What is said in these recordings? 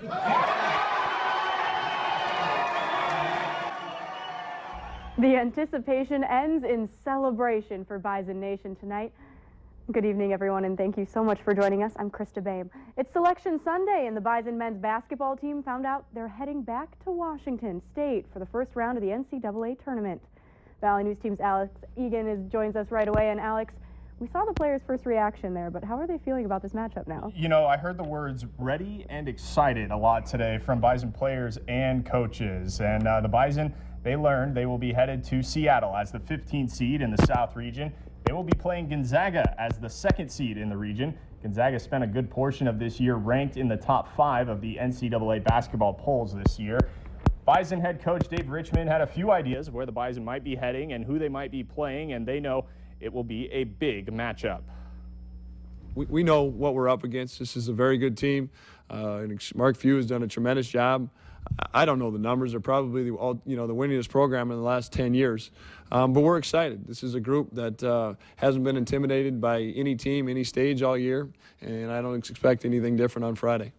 The anticipation ends in celebration for Bison Nation tonight. Good evening, everyone, and thank you so much for joining us. I'm Krista Babe. It's Selection Sunday, and the Bison men's basketball team found out they're heading back to Washington State for the first round of the NCAA tournament. Valley News Team's Alex Egan joins us right away. And Alex, we saw the players' first reaction there, but how are they feeling about this matchup now? You know, I heard the words ready and excited a lot today from Bison players and coaches. And the Bison, they learned they will be headed to Seattle as the 15th seed in the South region. They will be playing Gonzaga as the 2nd seed in the region. Gonzaga spent a good portion of this year ranked in the top 5 of the NCAA basketball polls this year. Bison head coach Dave Richmond had a few ideas of where the Bison might be heading and who they might be playing, and they know it will be a big matchup. We know what we're up against. This is a very good team. Mark Few has done a tremendous job. I don't know the numbers. They're probably the winningest program in the last 10 years. But we're excited. This is a group that hasn't been intimidated by any team, any stage all year, and I don't expect anything different on Friday.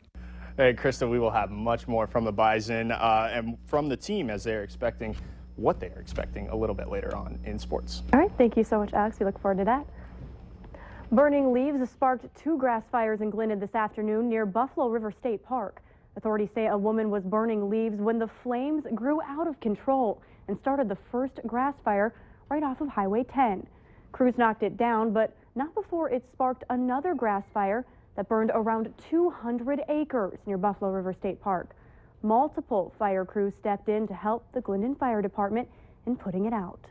Hey, Krista, we will have much more from the Bison and from the team as they're expecting what they're expecting a little bit later on in sports. All right, thank you so much, Alex. We look forward to that. Burning leaves sparked 2 grass fires in Glendon this afternoon near Buffalo River State Park. Authorities say a woman was burning leaves when the flames grew out of control and started the first grass fire right off of Highway 10. Crews knocked it down, but not before it sparked another grass fire that burned around 200 acres near Buffalo River State Park. Multiple fire crews stepped in to help the Glendon Fire Department in putting it out.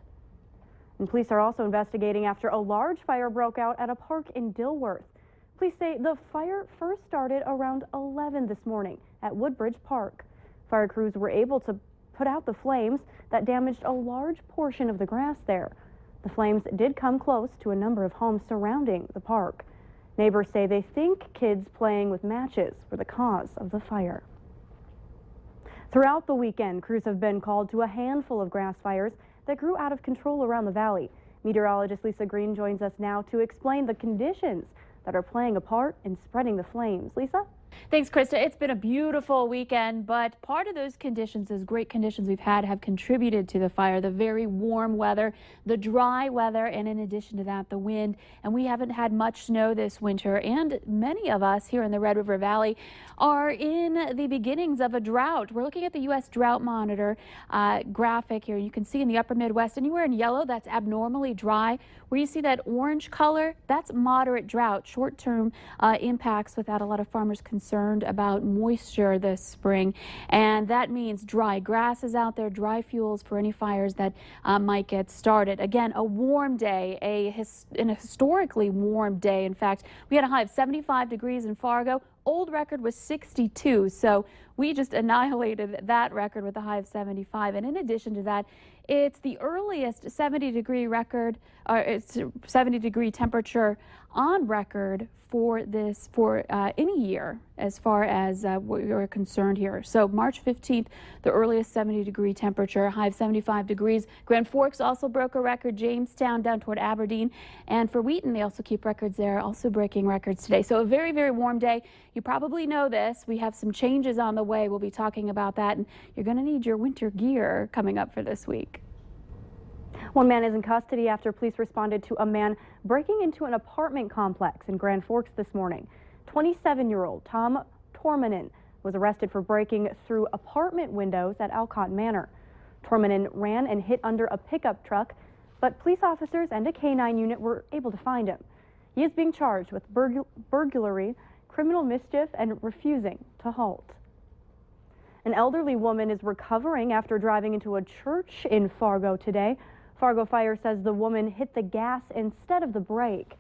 And police are also investigating after a large fire broke out at a park in Dilworth. Police say the fire first started around 11 this morning at Woodbridge Park. Fire crews were able to put out the flames that damaged a large portion of the grass there. The flames did come close to a number of homes surrounding the park. Neighbors say they think kids playing with matches were the cause of the fire. Throughout the weekend, crews have been called to a handful of grass fires that grew out of control around the valley. Meteorologist Lisa Green joins us now to explain the conditions that are playing a part in spreading the flames. Lisa? Thanks, Krista. It's been a beautiful weekend, but part of those conditions, those great conditions we've had, have contributed to the fire. The very warm weather, the dry weather, and in addition to that, the wind. And we haven't had much snow this winter, and many of us here in the Red River Valley are in the beginnings of a drought. We're looking at the U.S. Drought Monitor graphic here. You can see in the upper Midwest, anywhere in yellow, that's abnormally dry. Where you see that orange color, that's moderate drought, short-term impacts without a lot of farmers concerned about moisture this spring. And that means dry grasses out there, dry fuels for any fires that might get started. Again, a warm day, an historically warm day. In fact, we had a high of 75 degrees in Fargo. Old record was 62, so we just annihilated that record with a high of 75. And in addition to that, it's the earliest 70-degree record, or it's 70-degree temperature on record for any year as far as we're concerned here. So March 15th, the earliest 70-degree temperature, high of 75 degrees. Grand Forks also broke a record. Jamestown down toward Aberdeen. And for Wheaton, they also keep records there, also breaking records today. So a very, very warm day. You probably know this. We have some changes on the way. We'll be talking about that. And you're going to need your winter gear coming up for this week. One man is in custody after police responded to a man breaking into an apartment complex in Grand Forks this morning. 27-year-old Tom Tormanen was arrested for breaking through apartment windows at Alcott Manor. Tormanen ran and hid under a pickup truck, but police officers and a K-9 unit were able to find him. He is being charged with burglary, criminal mischief, and refusing to halt. An elderly woman is recovering after driving into a church in Fargo today. Fargo Fire says the woman hit the gas instead of the brake.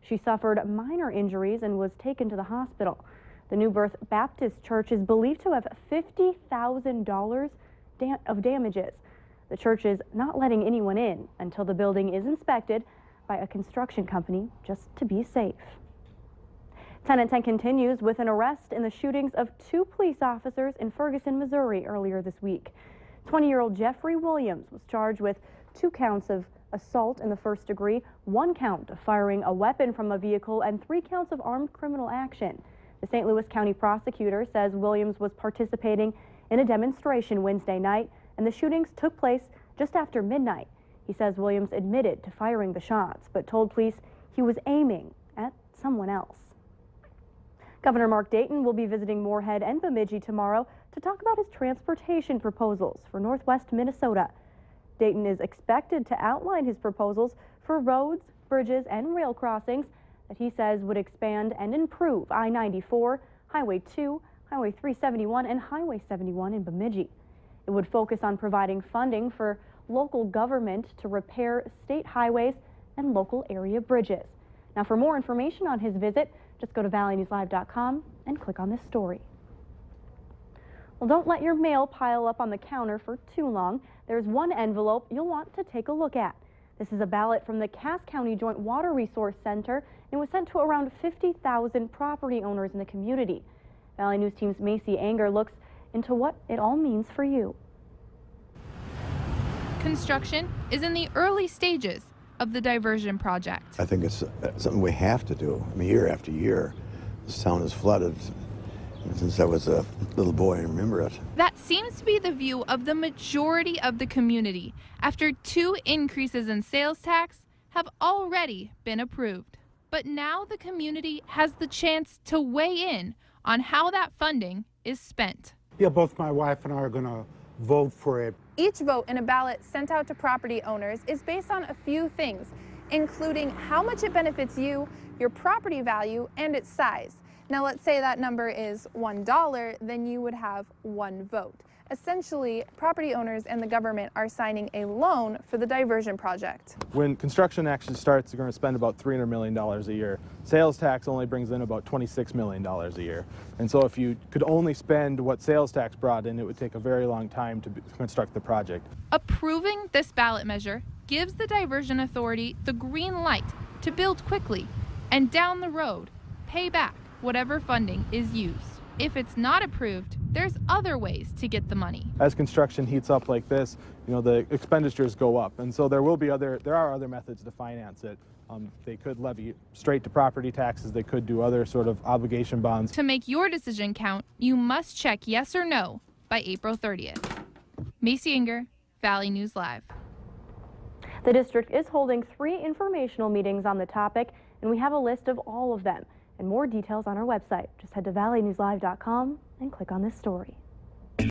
She suffered minor injuries and was taken to the hospital. The New Birth Baptist Church is believed to have $50,000 of damages. The church is not letting anyone in until the building is inspected by a construction company just to be safe. 10 at 10 continues with an arrest in the shootings of 2 police officers in Ferguson, Missouri earlier this week. 20-year-old Jeffrey Williams was charged with 2 counts of assault in the first degree, 1 count of firing a weapon from a vehicle, and 3 counts of armed criminal action. The St. Louis County prosecutor says Williams was participating in a demonstration Wednesday night, and the shootings took place just after midnight. He says Williams admitted to firing the shots, but told police he was aiming at someone else. Governor Mark Dayton will be visiting Moorhead and Bemidji tomorrow to talk about his transportation proposals for Northwest Minnesota. Dayton is expected to outline his proposals for roads, bridges, and rail crossings that he says would expand and improve I-94, Highway 2, Highway 371, and Highway 71 in Bemidji. It would focus on providing funding for local government to repair state highways and local area bridges. Now, for more information on his visit, just go to valleynewslive.com and click on this story. Well, don't let your mail pile up on the counter for too long. There's one envelope you'll want to take a look at. This is a ballot from the Cass County Joint Water Resource Center. It was sent to around 50,000 property owners in the community. Valley News Team's Macy Anger looks into what it all means for you. Construction is in the early stages of the diversion project. I think it's something we have to do. I mean, year after year, this town is flooded. Since I was a little boy, I remember it. That seems to be the view of the majority of the community after 2 increases in sales tax have already been approved. But now the community has the chance to weigh in on how that funding is spent. Yeah, both my wife and I are going to vote for it. Each vote in a ballot sent out to property owners is based on a few things, including how much it benefits you, your property value, and its size. Now, let's say that number is $1, then you would have 1 vote. Essentially, property owners and the government are signing a loan for the diversion project. When construction actually starts, they're going to spend about $300 million a year. Sales tax only brings in about $26 million a year. And so if you could only spend what sales tax brought in, it would take a very long time to construct the project. Approving this ballot measure gives the Diversion Authority the green light to build quickly and down the road pay back whatever funding is used. If it's not approved, there's other ways to get the money. As construction heats up like this, the expenditures go up, and so there are other methods to finance it. They could levy straight to property taxes. They could do other sort of obligation bonds. To make your decision count, you must check yes or no by April 30th. Macy Inger, Valley News Live. The district is holding 3 informational meetings on the topic, and we have a list of all of them and more details on our website. Just head to valleynewslive.com and click on this story.